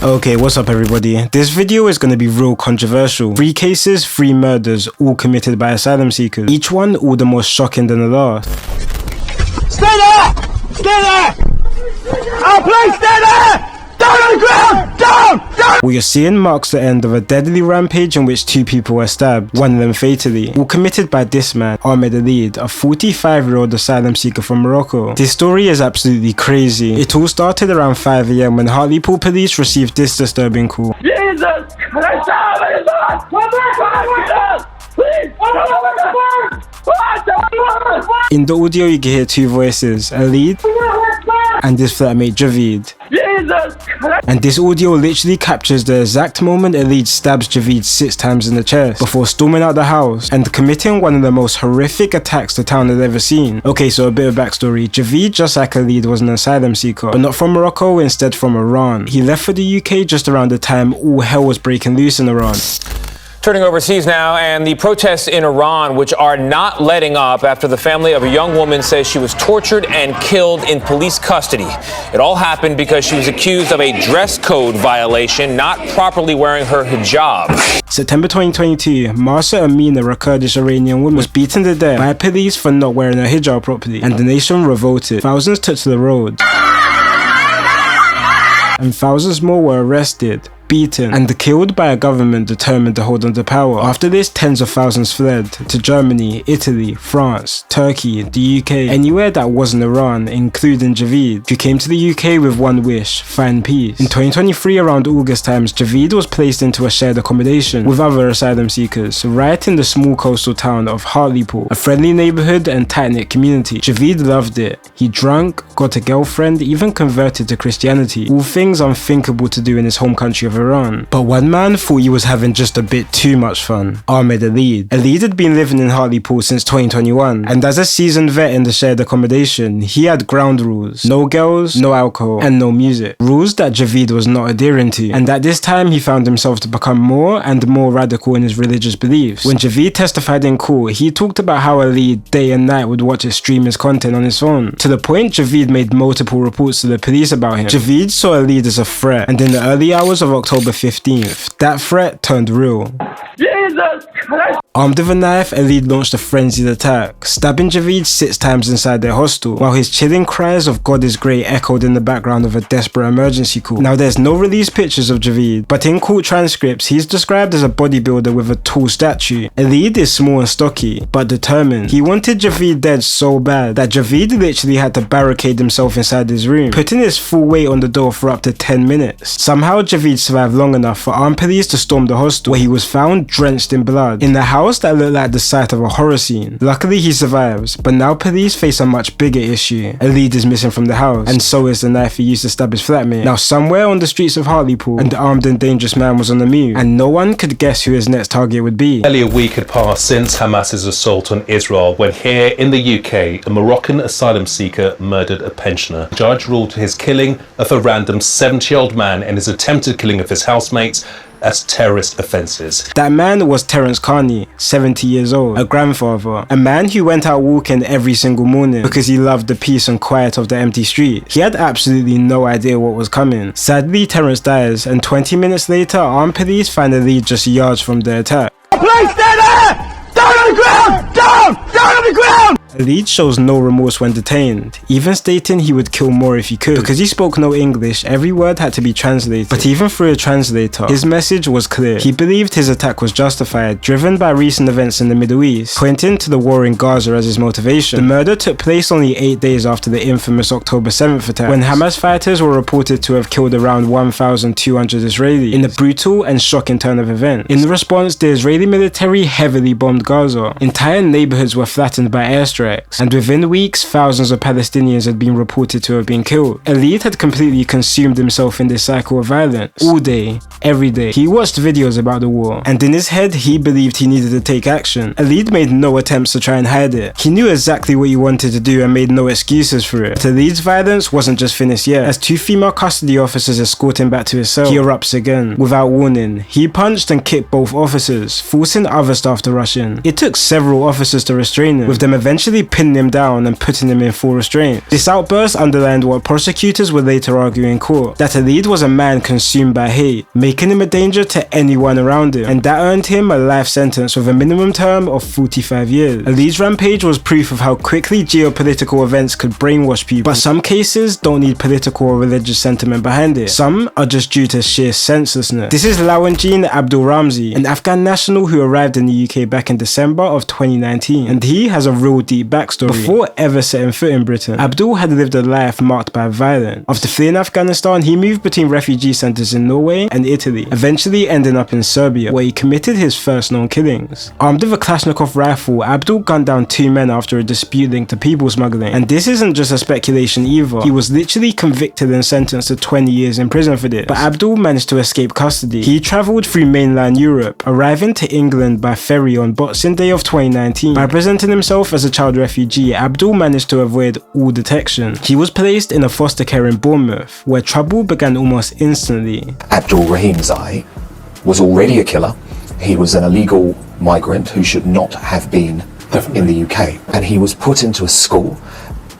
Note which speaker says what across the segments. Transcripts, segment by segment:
Speaker 1: Okay, what's up everybody? This video is going to be real controversial. 3 cases, 3 murders, all committed by asylum seekers. Each one all the more shocking than the last.
Speaker 2: Stay there! Stay there! Oh, please stay there! Down on the ground! Down!
Speaker 1: What you're seeing marks the end of a deadly rampage in which 2 people were stabbed, one of them fatally, all committed by this man, Ahmed Alid, a 45-year-old asylum seeker from Morocco. This story is absolutely crazy. It all started around 5 AM when Hartlepool police received this disturbing call.
Speaker 2: Jesus Christ! Please!
Speaker 1: In the audio you can hear 2 voices, Alid and his flatmate Javid.
Speaker 2: Jesus Christ!
Speaker 1: And this audio literally captures the exact moment Alid stabs Javid 6 times in the chest before storming out the house and committing one of the most horrific attacks the town had ever seen. Okay, so a bit of backstory. Javid, just like Alid, was an asylum seeker, but not from Morocco, instead from Iran. He left for the UK just around the time all hell was breaking loose in Iran.
Speaker 3: Turning overseas now, and the protests in Iran, which are not letting up after the family of a young woman says she was tortured and killed in police custody. It all happened because she was accused of a dress code violation, not properly wearing her hijab.
Speaker 1: September 2022, Mahsa Amina, a Kurdish Iranian woman, was beaten to death by police for not wearing her hijab properly, and the nation revolted. Thousands took to the roads, and thousands more were arrested, beaten, and killed by a government determined to hold on to power. After this, tens of thousands fled to Germany, Italy, France, Turkey, the UK, anywhere that wasn't Iran, including Javid, who came to the UK with one wish: find peace. In 2023, around August times, Javid was placed into a shared accommodation with other asylum seekers, right in the small coastal town of Hartlepool, a friendly neighborhood and tight-knit community. Javid loved it. He drank, got a girlfriend, even converted to Christianity, all things unthinkable to do in his home country of Iran. But one man thought he was having just a bit too much fun: Ahmed Alid. Alid had been living in Hartlepool since 2021, and as a seasoned vet in the shared accommodation, he had ground rules: no girls, no alcohol, and no music. Rules that Javid was not adhering to, and at this time he found himself to become more and more radical in his religious beliefs. When Javid testified in court, he talked about how Alid day and night would watch extremist content on his phone, to the point Javid made multiple reports to the police about him. Javid saw Alid as a threat, and in the early hours of October 15th, that threat turned real.
Speaker 2: Jesus Christ!
Speaker 1: Armed with a knife, Alid launched a frenzied attack, stabbing Javid 6 times inside their hostel, while his chilling cries of "God is great" echoed in the background of a desperate emergency call. Now, there's no released pictures of Javid, but in court transcripts, he's described as a bodybuilder with a tall stature. Alid is small and stocky, but determined. He wanted Javid dead so bad that Javid literally had to barricade himself inside his room, putting his full weight on the door for up to 10 minutes. Somehow, Javid survived long enough for armed police to storm the hostel, where he was found drenched in blood, in the house that looked like the site of a horror scene. Luckily, he survives, but now police face a much bigger issue. Alid is missing from the house, and so is the knife he used to stab his flatmate. Now, somewhere on the streets of Hartlepool, an armed and dangerous man was on the move, and no one could guess who his next target would be.
Speaker 4: Nearly a week had passed since Hamas's assault on Israel, when here in the UK, a Moroccan asylum seeker murdered a pensioner. The judge ruled his killing of a random 70-year-old man and his attempted killing of his housemates as terrorist offences.
Speaker 1: That man was Terence Carney, 70 years old, a grandfather, a man who went out walking every single morning because he loved the peace and quiet of the empty street. He had absolutely no idea what was coming. Sadly, Terence dies, and 20 minutes later, armed police find Alid just yards from the attack.
Speaker 2: Please stay there! Down on the ground! Down! Down on the ground!
Speaker 1: Alid shows no remorse when detained, even stating he would kill more if he could. Because he spoke no English, every word had to be translated. But even through a translator, his message was clear. He believed his attack was justified, driven by recent events in the Middle East, pointing to the war in Gaza as his motivation. The murder took place only 8 days after the infamous October 7th attack, when Hamas fighters were reported to have killed around 1,200 Israelis, in a brutal and shocking turn of events. In response, the Israeli military heavily bombed Gaza. Entire neighborhoods were flattened by airstrikes, and within weeks, thousands of Palestinians had been reported to have been killed. Alid had completely consumed himself in this cycle of violence. All day, every day, he watched videos about the war, and in his head, he believed he needed to take action. Alid made no attempts to try and hide it. He knew exactly what he wanted to do and made no excuses for it. But Alid's violence wasn't just finished yet. As 2 female custody officers escort him back to his cell, he erupts again. Without warning, he punched and kicked both officers, forcing other staff to rush in. It took several officers to restrain him, with them eventually eventually pinning him down and putting him in full restraint. This outburst underlined what prosecutors would later argue in court, that Khalid was a man consumed by hate, making him a danger to anyone around him, and that earned him a life sentence with a minimum term of 45 years. Khalid's rampage was proof of how quickly geopolitical events could brainwash people, but some cases don't need political or religious sentiment behind it. Some are just due to sheer senselessness. This is Lawanjeen Abdul Ramzi, an Afghan national who arrived in the UK back in December of 2019, and he has a real deep backstory. Before ever setting foot in Britain, Abdul had lived a life marked by violence. After fleeing Afghanistan, he moved between refugee centres in Norway and Italy, eventually ending up in Serbia, where he committed his first known killings. Armed with a Kalashnikov rifle, Abdul gunned down 2 men after a dispute linked to people smuggling, and this isn't just a speculation either. He was literally convicted and sentenced to 20 years in prison for this, but Abdul managed to escape custody. He travelled through mainland Europe, arriving to England by ferry on Boxing Day of 2019. By presenting himself as a child refugee, Abdul managed to avoid all detection. He was placed in a foster care in Bournemouth, where trouble began almost instantly.
Speaker 5: Abdul Rahimzai was already a killer. He was an illegal migrant who should not have been in the UK, and he was put into a school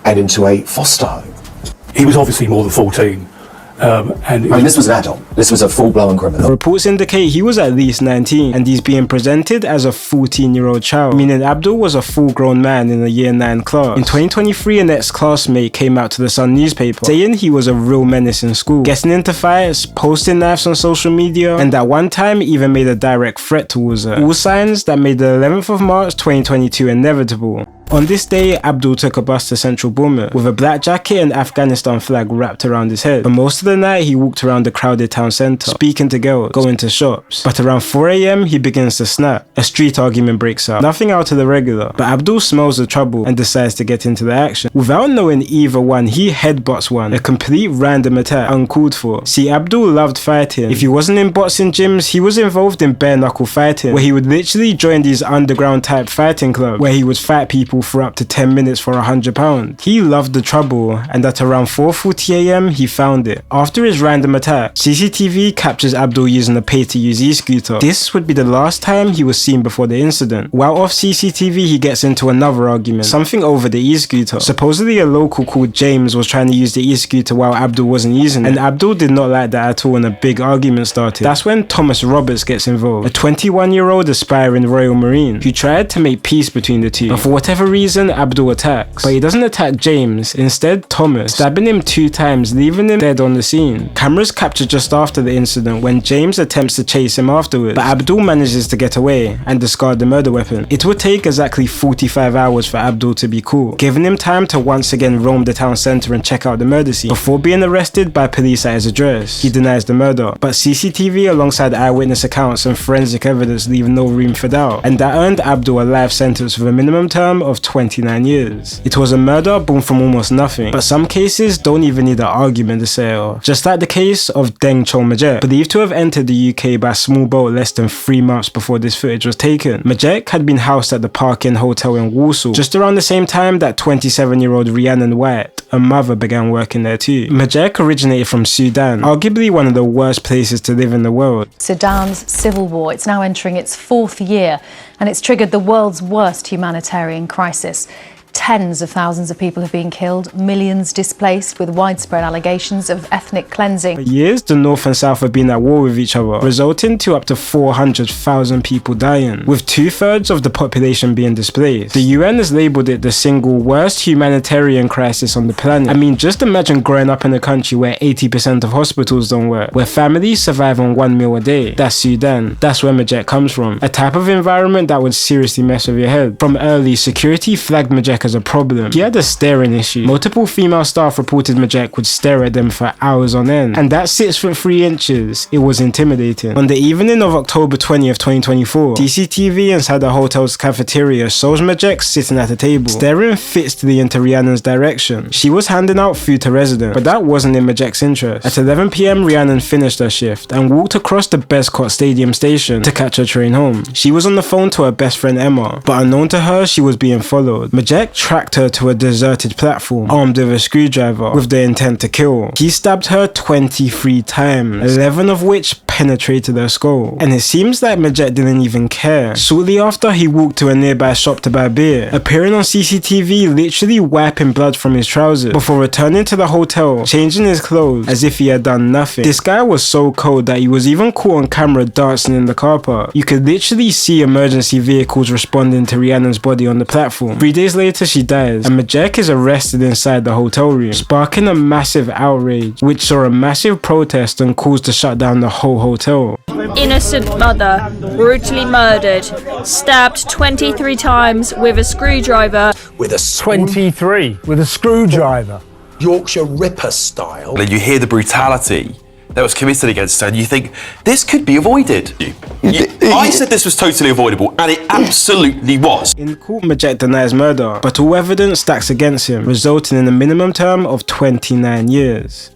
Speaker 5: and into a foster home.
Speaker 6: He was obviously more than 14.
Speaker 5: This was an adult. This was a full-blown criminal.
Speaker 1: Reports indicate he was at least 19, and he's being presented as a 14-year-old child, meaning Abdul was a full-grown man in a year 9 class. In 2023, an ex-classmate came out to the Sun newspaper, saying he was a real menace in school, getting into fights, posting knives on social media, and at one time even made a direct threat towards her. All signs that made the 11th of March 2022 inevitable. On this day, Abdul took a bus to central Bournemouth with a black jacket and Afghanistan flag wrapped around his head. For most of the night, he walked around the crowded town centre, speaking to girls, going to shops. But around 4 AM, he begins to snap. A street argument breaks out. Nothing out of the regular, but Abdul smells the trouble and decides to get into the action. Without knowing either one, he headbutts one, a complete random attack, uncalled for. See, Abdul loved fighting. If he wasn't in boxing gyms, he was involved in bare knuckle fighting, where he would literally join these underground type fighting clubs, where he would fight people for up to 10 minutes for £100. He loved the trouble, and at around 4:40 AM he found it. After his random attack, CCTV captures Abdul using a pay-to-use e-scooter. This would be the last time he was seen before the incident. While off CCTV, he gets into another argument, something over the e-scooter. Supposedly a local called James was trying to use the e-scooter while Abdul wasn't using it, and Abdul did not like that at all, and a big argument started. That's when Thomas Roberts gets involved, a 21-year-old aspiring Royal Marine who tried to make peace between the two, but for whatever reason Abdul attacks. But he doesn't attack James, instead Thomas, stabbing him 2 times, leaving him dead on the scene. Cameras capture just after the incident when James attempts to chase him afterwards, but Abdul manages to get away and discard the murder weapon. It would take exactly 45 hours for Abdul to be cool, giving him time to once again roam the town centre and check out the murder scene, before being arrested by police at his address. He denies the murder, but CCTV alongside eyewitness accounts and forensic evidence leave no room for doubt, and that earned Abdul a life sentence with a minimum term of 29 years. It was a murder born from almost nothing, but some cases don't even need an argument to settle. Just like the case of Deng Chol-majek, believed to have entered the UK by small boat less than 3 months before this footage was taken. Majek had been housed at the Park Inn Hotel in Walsall, just around the same time that 27-year-old Rhiannon White, a mother, began working there too. Majek originated from Sudan, arguably one of the worst places to live in the world.
Speaker 7: Sudan's civil war, it's now entering its 4th year, and it's triggered the world's worst humanitarian crisis. Tens of thousands of people have been killed, millions displaced, with widespread allegations of ethnic cleansing.
Speaker 1: For years, the North and South have been at war with each other, resulting to up to 400,000 people dying, with 2/3 of the population being displaced. The UN has labelled it the single worst humanitarian crisis on the planet. I mean, just imagine growing up in a country where 80% of hospitals don't work, where families survive on 1 meal a day. That's Sudan. That's where Majek comes from. A type of environment that would seriously mess with your head. From early, security flagged Majek as a problem. He had a staring issue. Multiple female staff reported Majek would stare at them for hours on end, and at 6'3". It was intimidating. On the evening of October 20th, 2024, CCTV inside the hotel's cafeteria shows Majek sitting at a table, staring fixedly into Rhiannon's direction. She was handing out food to residents, but that wasn't in Majek's interest. At 11 PM, Rhiannon finished her shift and walked across the Bestcott Stadium station to catch her train home. She was on the phone to her best friend Emma, but unknown to her, she was being followed. Majek tracked her to a deserted platform, armed with a screwdriver, with the intent to kill. He stabbed her 23 times, 11 of which penetrated her skull. And it seems like Majek didn't even care. Shortly after, he walked to a nearby shop to buy beer, appearing on CCTV literally wiping blood from his trousers before returning to the hotel, changing his clothes as if he had done nothing. This guy was so cold that he was even caught on camera dancing in the car park. You could literally see emergency vehicles responding to Rihanna's body on the platform. 3 days later, she dies, and Majek is arrested inside the hotel room, sparking a massive outrage, which saw a massive protest and caused to shut down the whole hotel.
Speaker 8: Innocent mother, brutally murdered, stabbed 23 times with a screwdriver.
Speaker 2: With a
Speaker 6: 23 with a screwdriver.
Speaker 2: Yorkshire Ripper style.
Speaker 9: And you hear the brutality that was committed against her and you think, this could be avoided. I said this was totally avoidable, and it absolutely was.
Speaker 1: In court, Majek denies murder, but all evidence stacks against him, resulting in a minimum term of 29 years.